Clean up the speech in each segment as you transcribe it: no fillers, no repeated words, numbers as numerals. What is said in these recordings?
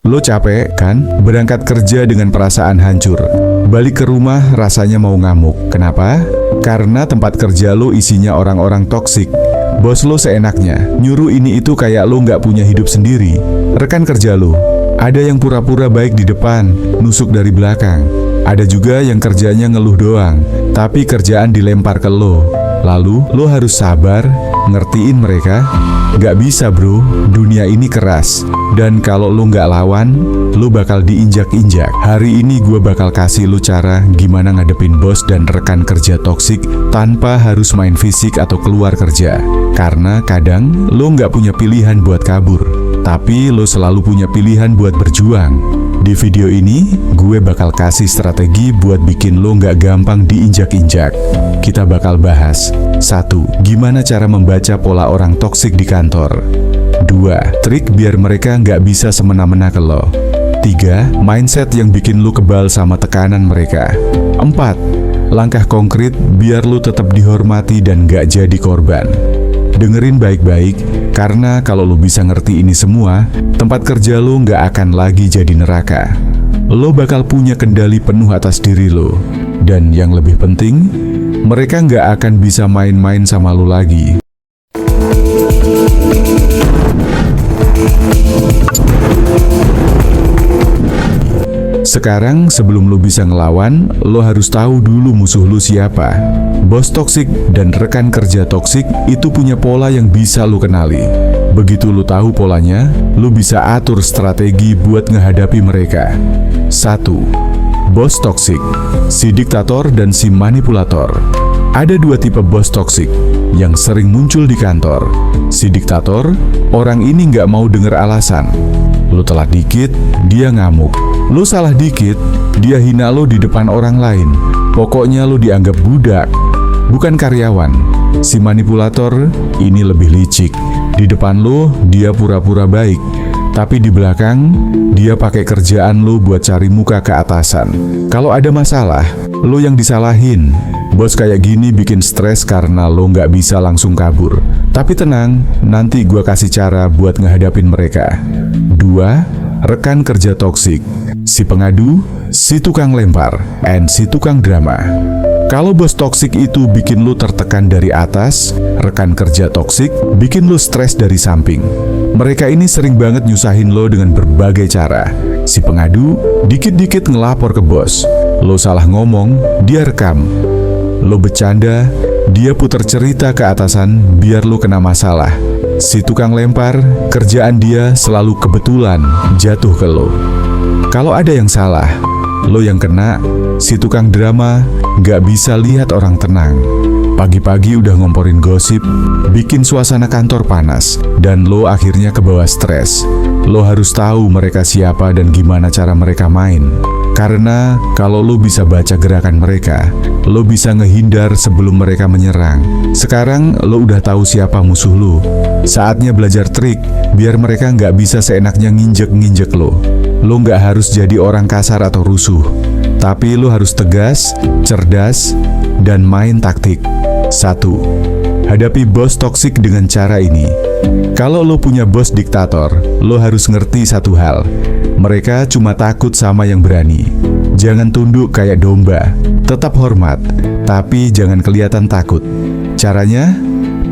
Lo capek kan? Berangkat kerja dengan perasaan hancur. Balik ke rumah rasanya mau ngamuk. Kenapa? Karena tempat kerja lo isinya orang-orang toksik. Bos lo seenaknya, nyuruh ini itu kayak lo nggak punya hidup sendiri. Rekan kerja lo, ada yang pura-pura baik di depan, nusuk dari belakang. Ada juga yang kerjanya ngeluh doang, tapi kerjaan dilempar ke lo. Lalu, lo harus sabar, ngertiin mereka. Gak bisa bro, dunia ini keras. Dan kalau lo gak lawan, lo bakal diinjak-injak. Hari ini gue bakal kasih lo cara gimana ngadepin bos dan rekan kerja toksik tanpa harus main fisik atau keluar kerja. Karena kadang lo gak punya pilihan buat kabur, tapi lo selalu punya pilihan buat berjuang. Di video ini, gue bakal kasih strategi buat bikin lo nggak gampang diinjak-injak. Kita bakal bahas 1. Gimana cara membaca pola orang toksik di kantor. 2. Trik biar mereka nggak bisa semena-mena ke lo. 3. Mindset yang bikin lo kebal sama tekanan mereka. 4. Langkah konkret biar lo tetap dihormati dan nggak jadi korban. Dengerin baik-baik, karena kalau lo bisa ngerti ini semua, tempat kerja lo nggak akan lagi jadi neraka. Lo bakal punya kendali penuh atas diri lo. Dan yang lebih penting, mereka nggak akan bisa main-main sama lo lagi. Sekarang sebelum lo bisa ngelawan, lo harus tahu dulu musuh lo siapa. Bos toksik dan rekan kerja toksik itu punya pola yang bisa lo kenali. Begitu lo tahu polanya, lo bisa atur strategi buat ngehadapi mereka. 1. Bos toksik, si diktator dan si manipulator. Ada dua tipe bos toksik yang sering muncul di kantor. Si diktator, orang ini nggak mau denger alasan. Lo telat dikit, dia ngamuk. Lo salah dikit, dia hina lo di depan orang lain. Pokoknya lo dianggap budak, bukan karyawan. Si manipulator ini lebih licik. Di depan lo, dia pura-pura baik. Tapi di belakang, dia pakai kerjaan lo buat cari muka ke atasan. Kalau ada masalah, lo yang disalahin. Bos kayak gini bikin stres karena lo nggak bisa langsung kabur. Tapi tenang, nanti gua kasih cara buat ngehadapin mereka. 2. Rekan kerja toksik, si pengadu, si tukang lempar, and si tukang drama. Kalau bos toksik itu bikin lo tertekan dari atas, rekan kerja toksik bikin lo stres dari samping. Mereka ini sering banget nyusahin lo dengan berbagai cara. Si pengadu dikit-dikit ngelapor ke bos. Lo salah ngomong, dia rekam. Lo bercanda, dia putar cerita ke atasan biar lo kena masalah. Si tukang lempar, kerjaan dia selalu kebetulan jatuh ke lo. Kalau ada yang salah, lo yang kena. Si tukang drama nggak bisa lihat orang tenang. Pagi-pagi udah ngomporin gosip, bikin suasana kantor panas, dan lo akhirnya kebawa stres. Lo harus tahu mereka siapa dan gimana cara mereka main. Karena kalau lo bisa baca gerakan mereka, lo bisa ngehindar sebelum mereka menyerang. Sekarang lo udah tahu siapa musuh lo. Saatnya belajar trik, biar mereka nggak bisa seenaknya nginjek-nginjek lo. Lo nggak harus jadi orang kasar atau rusuh, tapi lo harus tegas, cerdas, dan main taktik. 1. Hadapi bos toksik dengan cara ini. Kalau lo punya bos diktator, lo harus ngerti satu hal. Mereka cuma takut sama yang berani. Jangan tunduk kayak domba. Tetap hormat, tapi jangan kelihatan takut. Caranya,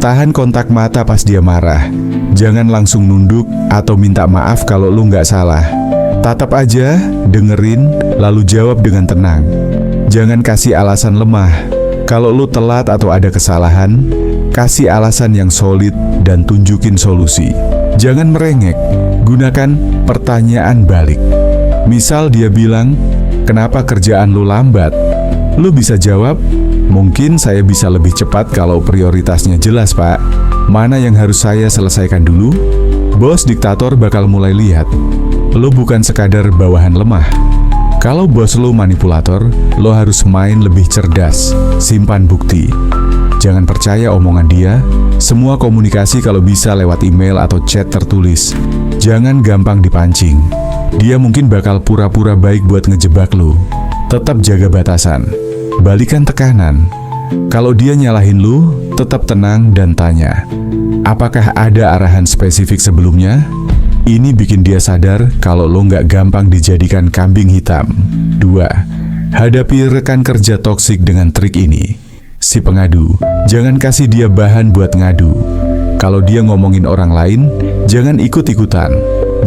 tahan kontak mata pas dia marah. Jangan langsung nunduk atau minta maaf kalau lo nggak salah. Tatap aja, dengerin, lalu jawab dengan tenang. Jangan kasih alasan lemah. Kalau lo telat atau ada kesalahan, kasih alasan yang solid dan tunjukin solusi. Jangan merengek, gunakan pertanyaan balik. Misal dia bilang, "Kenapa kerjaan lo lambat?" Lo bisa jawab, "Mungkin saya bisa lebih cepat kalau prioritasnya jelas, Pak. Mana yang harus saya selesaikan dulu?" Bos diktator bakal mulai lihat lo bukan sekadar bawahan lemah. Kalau bos lo manipulator, lo harus main lebih cerdas. Simpan bukti. Jangan percaya omongan dia. Semua komunikasi kalau bisa lewat email atau chat tertulis. Jangan gampang dipancing. Dia mungkin bakal pura-pura baik buat ngejebak lo. Tetap jaga batasan. Balikan tekanan. Kalau dia nyalahin lo, tetap tenang dan tanya, apakah ada arahan spesifik sebelumnya? Ini bikin dia sadar kalau lo nggak gampang dijadikan kambing hitam. 2. Hadapi rekan kerja toksik dengan trik ini. Si pengadu, jangan kasih dia bahan buat ngadu. Kalau dia ngomongin orang lain, jangan ikut-ikutan.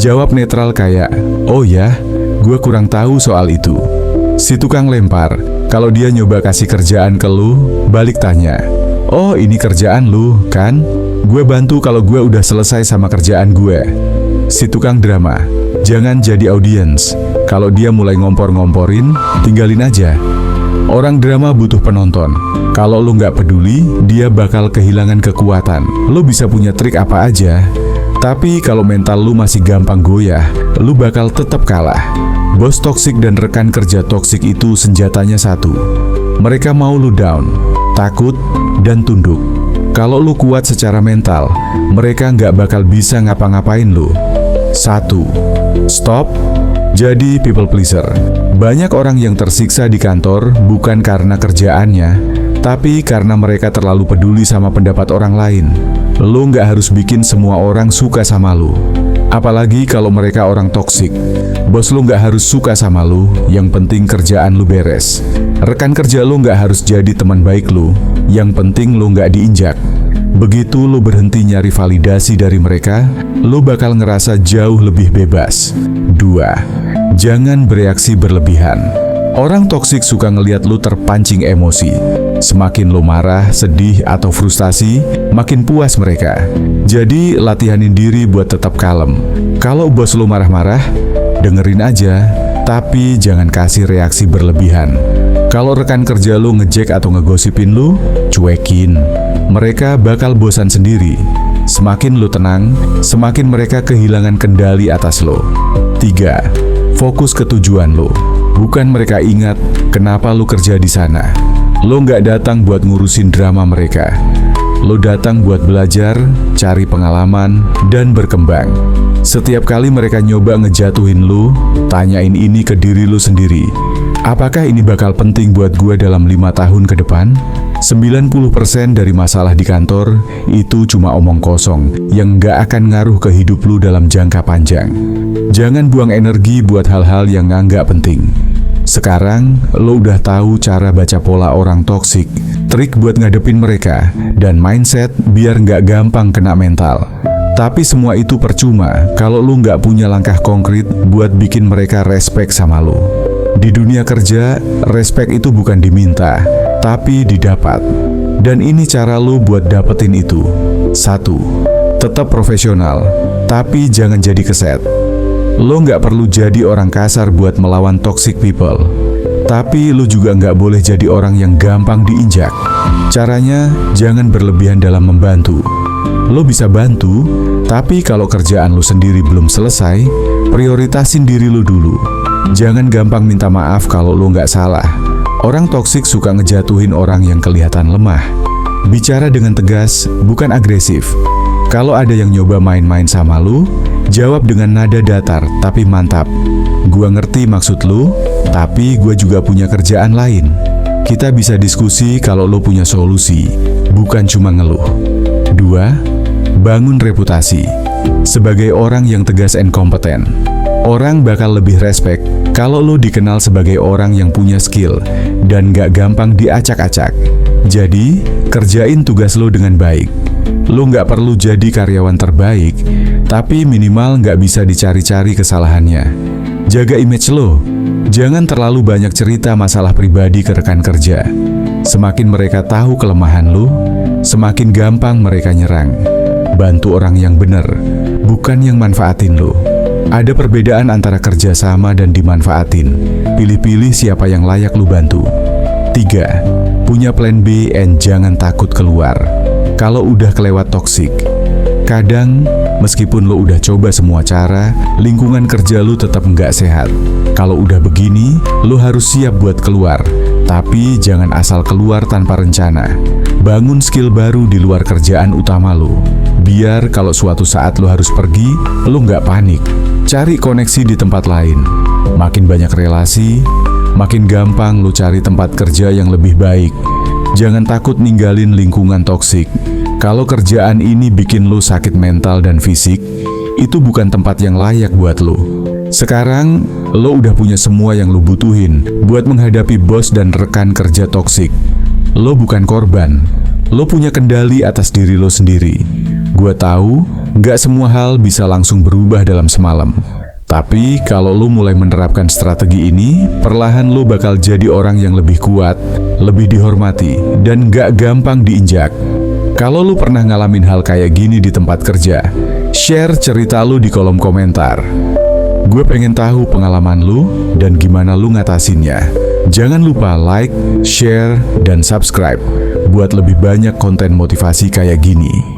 Jawab netral kayak, "Oh ya, gue kurang tahu soal itu." Si tukang lempar, kalau dia nyoba kasih kerjaan ke lu, balik tanya, "Oh, ini kerjaan lu, kan? Gue bantu kalau gue udah selesai sama kerjaan gue." Si tukang drama, jangan jadi audiens. Kalau dia mulai ngompor-ngomporin, tinggalin aja. Orang drama butuh penonton. Kalau lu nggak peduli, dia bakal kehilangan kekuatan. Lu bisa punya trik apa aja, tapi kalau mental lu masih gampang goyah, lu bakal tetap kalah. Bos toksik dan rekan kerja toksik itu senjatanya satu. Mereka mau lu down, takut, dan tunduk. Kalau lu kuat secara mental, mereka nggak bakal bisa ngapa-ngapain lu. 1. Stop jadi people pleaser. Banyak orang yang tersiksa di kantor bukan karena kerjaannya, tapi karena mereka terlalu peduli sama pendapat orang lain. Lu nggak harus bikin semua orang suka sama lu. Apalagi kalau mereka orang toksik. Bos lu nggak harus suka sama lu, yang penting kerjaan lu beres. Rekan kerja lu nggak harus jadi teman baik lu, yang penting lu nggak diinjak. Begitu lu berhenti nyari validasi dari mereka, lu bakal ngerasa jauh lebih bebas. 2. Jangan bereaksi berlebihan. Orang toksik suka ngeliat lu terpancing emosi. Semakin lu marah, sedih, atau frustasi, makin puas mereka. Jadi, latihanin diri buat tetap kalem. Kalau bos lu marah-marah, dengerin aja, tapi jangan kasih reaksi berlebihan. Kalau rekan kerja lu ngejek atau ngegosipin lu, cuekin. Mereka bakal bosan sendiri. Semakin lu tenang, semakin mereka kehilangan kendali atas lo. 3. Fokus ke tujuan lo. Bukan mereka ingat kenapa lu kerja di sana. Lo nggak datang buat ngurusin drama mereka. Lo datang buat belajar, cari pengalaman, dan berkembang. Setiap kali mereka nyoba ngejatuhin lu, tanyain ini ke diri lu sendiri. Apakah ini bakal penting buat gue dalam 5 tahun ke depan? 90% dari masalah di kantor itu cuma omong kosong yang nggak akan ngaruh ke hidup lu dalam jangka panjang. Jangan buang energi buat hal-hal yang nggak penting. Sekarang, lo udah tahu cara baca pola orang toksik, trik buat ngadepin mereka, dan mindset biar nggak gampang kena mental. Tapi semua itu percuma kalau lo nggak punya langkah konkret buat bikin mereka respect sama lo. Di dunia kerja, respect itu bukan diminta, tapi didapat. Dan ini cara lo buat dapetin itu. 1. Tetap profesional, tapi jangan jadi keset. Lo nggak perlu jadi orang kasar buat melawan toxic people, tapi lo juga nggak boleh jadi orang yang gampang diinjak. Caranya, jangan berlebihan dalam membantu. Lo bisa bantu, tapi kalau kerjaan lo sendiri belum selesai, prioritasin diri lo dulu. Jangan gampang minta maaf kalau lo nggak salah. Orang toksik suka ngejatuhin orang yang kelihatan lemah. Bicara dengan tegas, bukan agresif. Kalau ada yang nyoba main-main sama lu, jawab dengan nada datar tapi mantap. Gua ngerti maksud lu, tapi gua juga punya kerjaan lain. Kita bisa diskusi kalau lu punya solusi, bukan cuma ngeluh. 2. Bangun reputasi. Sebagai orang yang tegas and kompeten, orang bakal lebih respect kalau lu dikenal sebagai orang yang punya skill dan gak gampang diacak-acak. Jadi, kerjain tugas lu dengan baik. Lo nggak perlu jadi karyawan terbaik, tapi minimal nggak bisa dicari-cari kesalahannya. Jaga image lo. Jangan terlalu banyak cerita masalah pribadi ke rekan kerja. Semakin mereka tahu kelemahan lo, semakin gampang mereka nyerang. Bantu orang yang benar, bukan yang manfaatin lo. Ada perbedaan antara kerjasama dan dimanfaatin. Pilih-pilih siapa yang layak lo bantu. 3. Punya plan B and jangan takut keluar. Kalau udah kelewat toksik, kadang meskipun lo udah coba semua cara, lingkungan kerja lo tetap nggak sehat. Kalau udah begini, lo harus siap buat keluar. Tapi jangan asal keluar tanpa rencana. Bangun skill baru di luar kerjaan utama lo. Biar kalau suatu saat lo harus pergi, lo nggak panik. Cari koneksi di tempat lain. Makin banyak relasi, makin gampang lo cari tempat kerja yang lebih baik. Jangan takut ninggalin lingkungan toksik. Kalau kerjaan ini bikin lo sakit mental dan fisik, itu bukan tempat yang layak buat lo. Sekarang, lo udah punya semua yang lo butuhin buat menghadapi bos dan rekan kerja toksik. Lo bukan korban, lo punya kendali atas diri lo sendiri. Gua tahu, gak semua hal bisa langsung berubah dalam semalam. Tapi kalau lo mulai menerapkan strategi ini, perlahan lo bakal jadi orang yang lebih kuat, lebih dihormati, dan gak gampang diinjak. Kalau lo pernah ngalamin hal kayak gini di tempat kerja, share cerita lo di kolom komentar. Gue pengen tahu pengalaman lo dan gimana lo ngatasinnya. Jangan lupa like, share, dan subscribe buat lebih banyak konten motivasi kayak gini.